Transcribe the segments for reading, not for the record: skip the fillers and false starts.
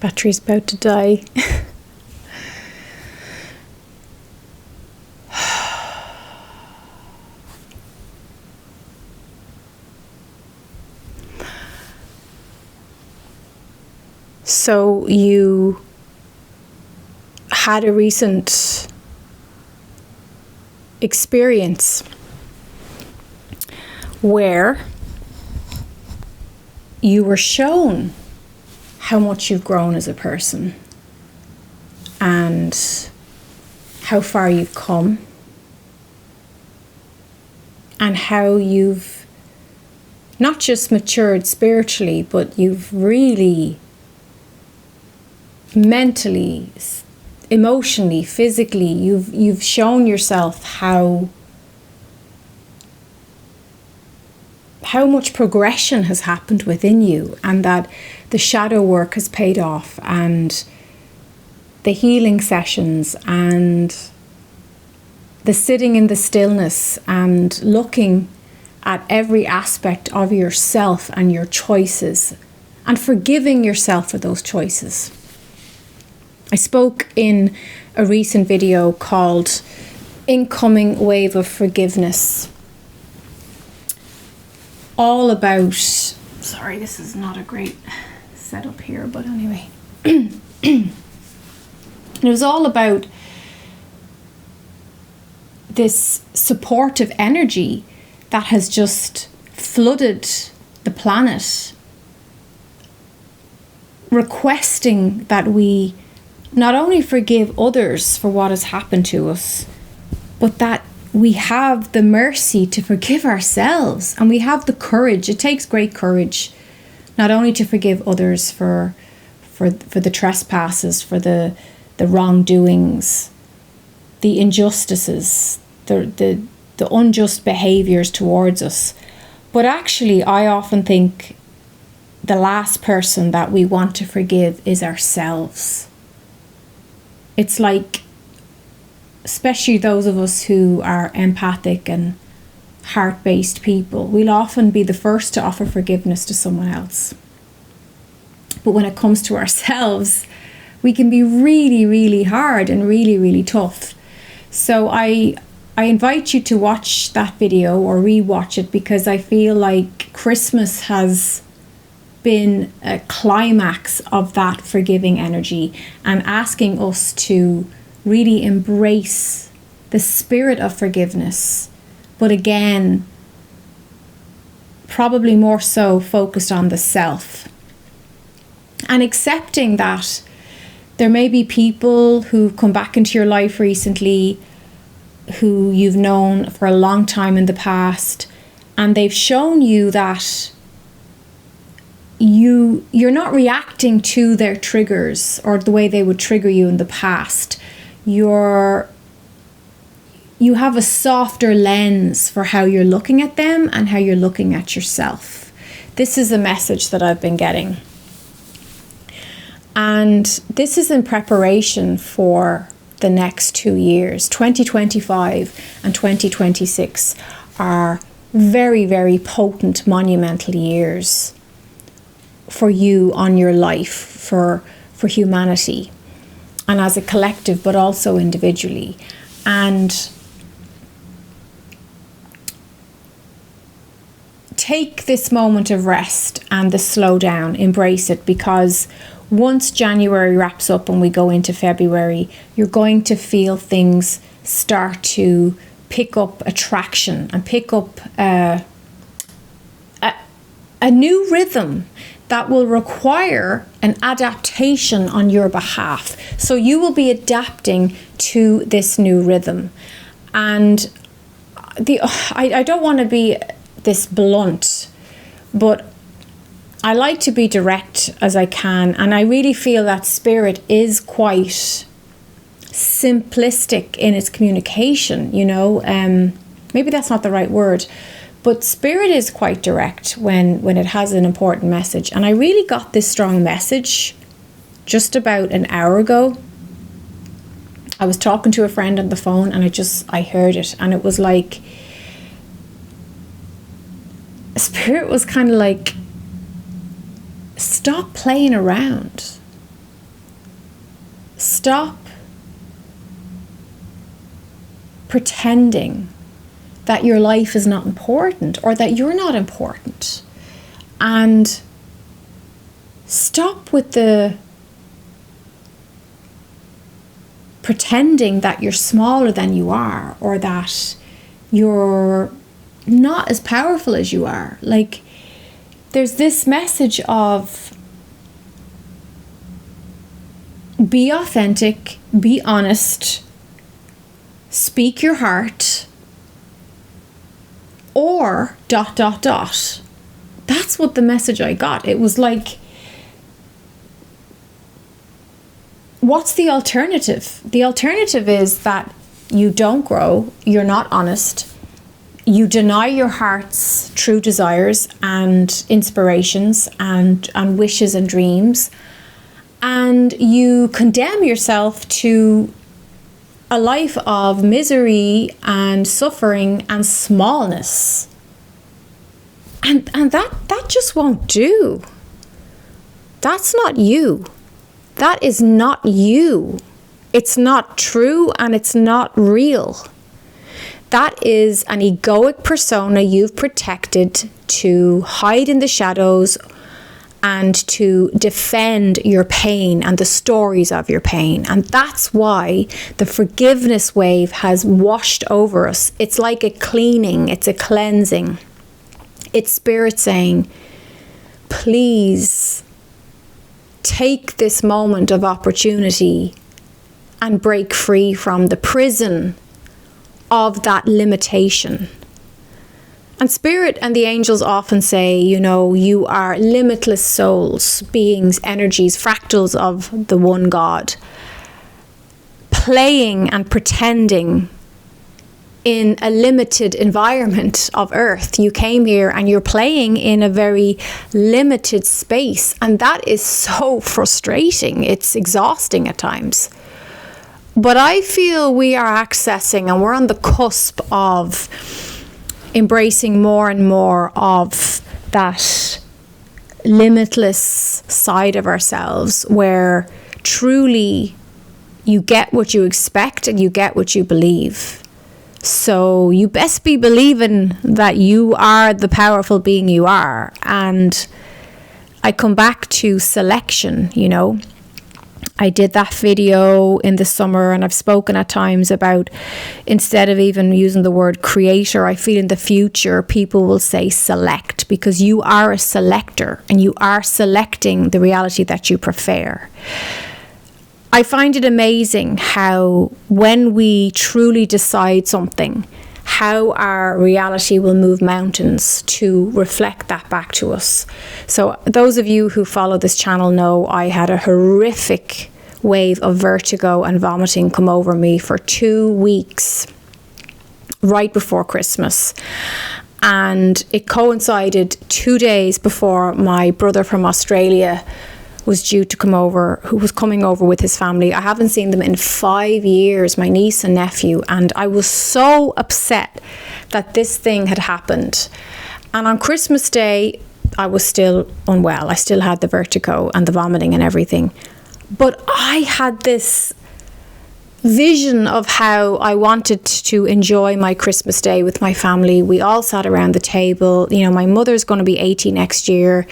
Battery's about to die. So you had a recent experience where you were shown how much you've grown as a person and how far you've come and how you've not just matured spiritually, but you've really mentally, emotionally, physically, you've shown yourself how much progression has happened within you, and that the shadow work has paid off, and the healing sessions, and the sitting in the stillness, and looking at every aspect of yourself and your choices, and forgiving yourself for those choices. I spoke in a recent video called Incoming Wave of Forgiveness, all about, sorry, this is not a great setup here, but anyway. It was all about this supportive energy that has just flooded the planet, requesting that we not only forgive others for what has happened to us, but that we have the mercy to forgive ourselves, and we have the courage. It takes great courage not only to forgive others for the trespasses, for the wrongdoings, the injustices, the unjust behaviours towards us, but actually I often think the last person that we want to forgive is ourselves. It's like, especially those of us who are empathic and heart-based people, we'll often be the first to offer forgiveness to someone else. But when it comes to ourselves, we can be really, really hard and really, really tough. So I invite you to watch that video or re-watch it, because I feel like Christmas has been a climax of that forgiving energy, and asking us to really embrace the spirit of forgiveness, but again, probably more so focused on the self, and accepting that there may be people who've come back into your life recently who you've known for a long time in the past, and they've shown you that you're not reacting to their triggers or the way they would trigger you in the past. You have a softer lens for how you're looking at them and how you're looking at yourself. This is a message that I've been getting. And this is in preparation for the next 2 years. 2025 and 2026 are very, very potent, monumental years for you on your life, for humanity, and as a collective, but also individually. And take this moment of rest and the slow down, embrace it, because once January wraps up and we go into February, you're going to feel things start to pick up attraction and pick up a new rhythm that will require an adaptation on your behalf. So you will be adapting to this new rhythm. And I don't want to be this blunt, but I like to be direct as I can. And I really feel that spirit is quite simplistic in its communication, you know. Maybe that's not the right word, but spirit is quite direct when it has an important message. And I really got this strong message just about an hour ago. I was talking to a friend on the phone and I heard it, and it was like, spirit was kind of like, stop playing around. stop pretending that your life is not important or that you're not important. And stop with the pretending that you're smaller than you are, or that you're not as powerful as you are. Like, there's this message of be authentic, be honest, speak your heart, or ... That's what the message I got. It was like, what's the alternative? The alternative is that you don't grow, you're not honest, you deny your heart's true desires and inspirations and wishes and dreams, and you condemn yourself to a life of misery and suffering and smallness. And that just won't do. That's not you. That is not you. It's not true and it's not real. That is an egoic persona you've protected to hide in the shadows and to defend your pain and the stories of your pain. And that's why the forgiveness wave has washed over us. It's like a cleaning, it's a cleansing. It's Spirit saying, please take this moment of opportunity and break free from the prison of that limitation. And Spirit and the angels often say, you know, you are limitless souls, beings, energies, fractals of the one God, playing and pretending in a limited environment of earth. You came here and you're playing in a very limited space, and that is so frustrating. It's exhausting at times. But I feel we are accessing, and we're on the cusp of embracing more and more of that limitless side of ourselves, where truly you get what you expect and you get what you believe. So you best be believing that you are the powerful being you are. And I come back to selection, you know. I did that video in the summer, and I've spoken at times about, instead of even using the word creator, I feel in the future people will say select, because you are a selector and you are selecting the reality that you prefer. I find it amazing how when we truly decide something, how our reality will move mountains to reflect that back to us. So those of you who follow this channel know I had a horrific wave of vertigo and vomiting come over me for 2 weeks right before Christmas. And it coincided 2 days before my brother from Australia was due to come over, who was coming over with his family. I haven't seen them in 5 years, my niece and nephew, and I was so upset that this thing had happened. And on Christmas Day, I was still unwell. I still had the vertigo and the vomiting and everything. But I had this vision of how I wanted to enjoy my Christmas Day with my family. We all sat around the table. You know, my mother's going to be 80 next year.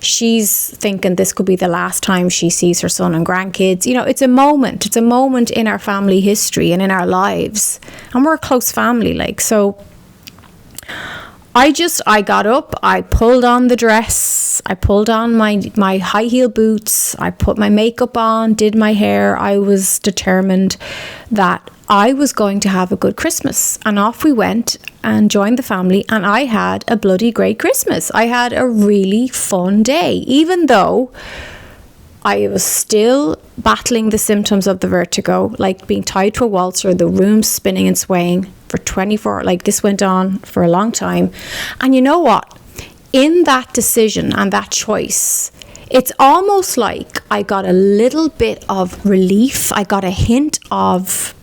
She's thinking this could be the last time she sees her son and grandkids. You know, it's a moment. It's a moment in our family history and in our lives. And we're a close family, like, so I got up, I pulled on the dress, I pulled on my high heel boots, I put my makeup on, did my hair. I was determined that I was going to have a good Christmas. And off we went and joined the family, and I had a bloody great Christmas. I had a really fun day, even though I was still battling the symptoms of the vertigo, like being tied to a waltzer, the room spinning and swaying for 24, like this went on for a long time. And you know what? In that decision and that choice, it's almost like I got a little bit of relief. I got a hint of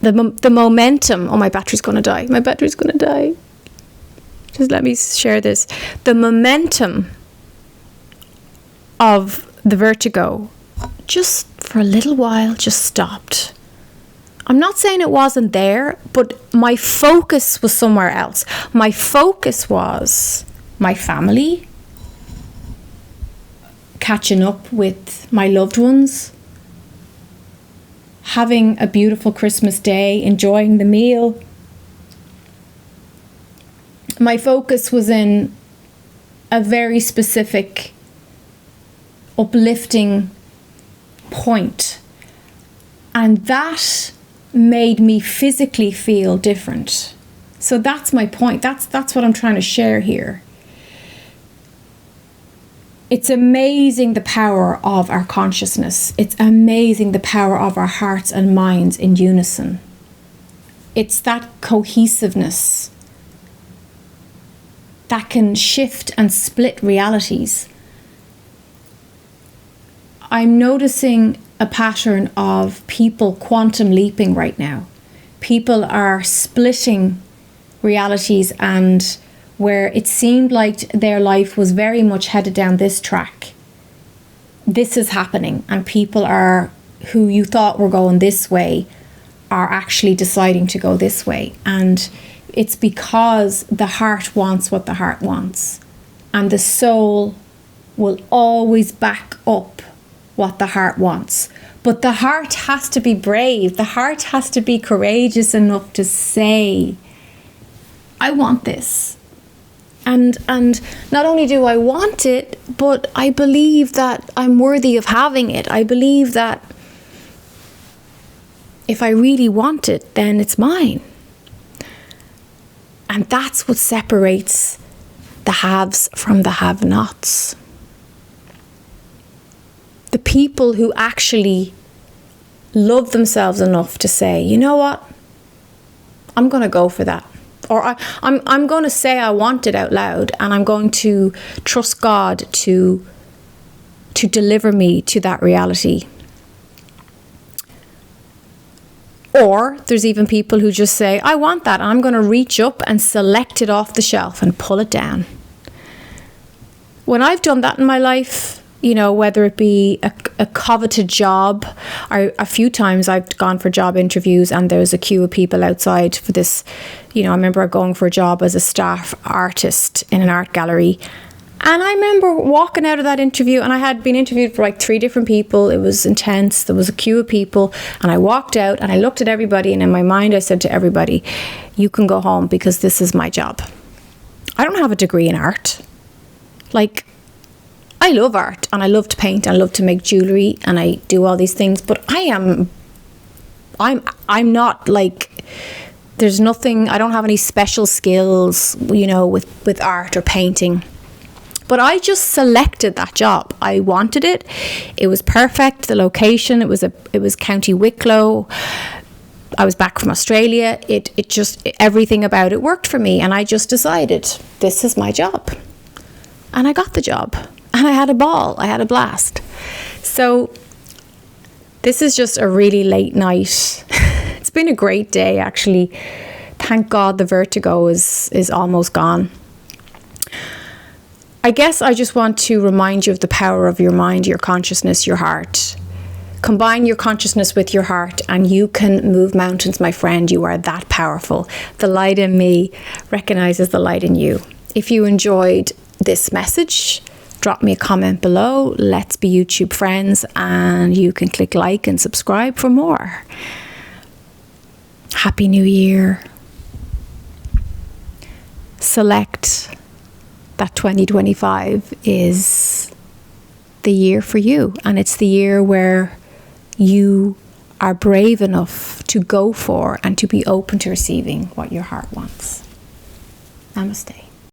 the momentum. Oh, my battery's going to die. My battery's going to die. Just let me share this. The momentum of the vertigo just for a little while, just stopped. I'm not saying it wasn't there, but my focus was somewhere else. My focus was my family, catching up with my loved ones, having a beautiful Christmas day, enjoying the meal. My focus was in a very specific, uplifting point. And that made me physically feel different. So that's my point. That's what I'm trying to share here. It's amazing the power of our consciousness. It's amazing the power of our hearts and minds in unison. It's that cohesiveness that can shift and split realities. I'm noticing a pattern of people quantum leaping right now. People are splitting realities, and where it seemed like their life was very much headed down this track, this is happening, and people are, who you thought were going this way, are actually deciding to go this way. And it's because the heart wants what the heart wants, and the soul will always back up what the heart wants. But the heart has to be brave. The heart has to be courageous enough to say, I want this. And not only do I want it, but I believe that I'm worthy of having it. I believe that if I really want it, then it's mine. And that's what separates the haves from the have-nots. The people who actually love themselves enough to say, you know what, I'm going to go for that. Or I'm going to say I want it out loud, and I'm going to trust God to deliver me to that reality. Or there's even people who just say, I want that. I'm going to reach up and select it off the shelf and pull it down. When I've done that in my life, you know, whether it be a coveted job, or a few times I've gone for job interviews and there's a queue of people outside for this. You know, I remember going for a job as a staff artist in an art gallery. And I remember walking out of that interview, and I had been interviewed for like 3 different people. It was intense. There was a queue of people, and I walked out and I looked at everybody, and in my mind I said to everybody, you can go home because this is my job. I don't have a degree in art. Like, I love art, and I love to paint, and I love to make jewellery, and I do all these things, but I'm not like, there's nothing, I don't have any special skills, you know, with art or painting. But I just selected that job. I wanted it. It was perfect. The location, it was County Wicklow. I was back from Australia. It just, everything about it worked for me, and I just decided this is my job. And I got the job. And I had a ball. I had a blast. So this is just a really late night. It's been a great day, actually. Thank God the vertigo is almost gone. I guess I just want to remind you of the power of your mind, your consciousness, your heart. Combine your consciousness with your heart and you can move mountains, my friend. You are that powerful. The light in me recognizes the light in you. If you enjoyed this message, drop me a comment below. Let's be YouTube friends, and you can click like and subscribe for more. Happy New Year. Select that 2025 is the year for you, and it's the year where you are brave enough to go for and to be open to receiving what your heart wants. Namaste.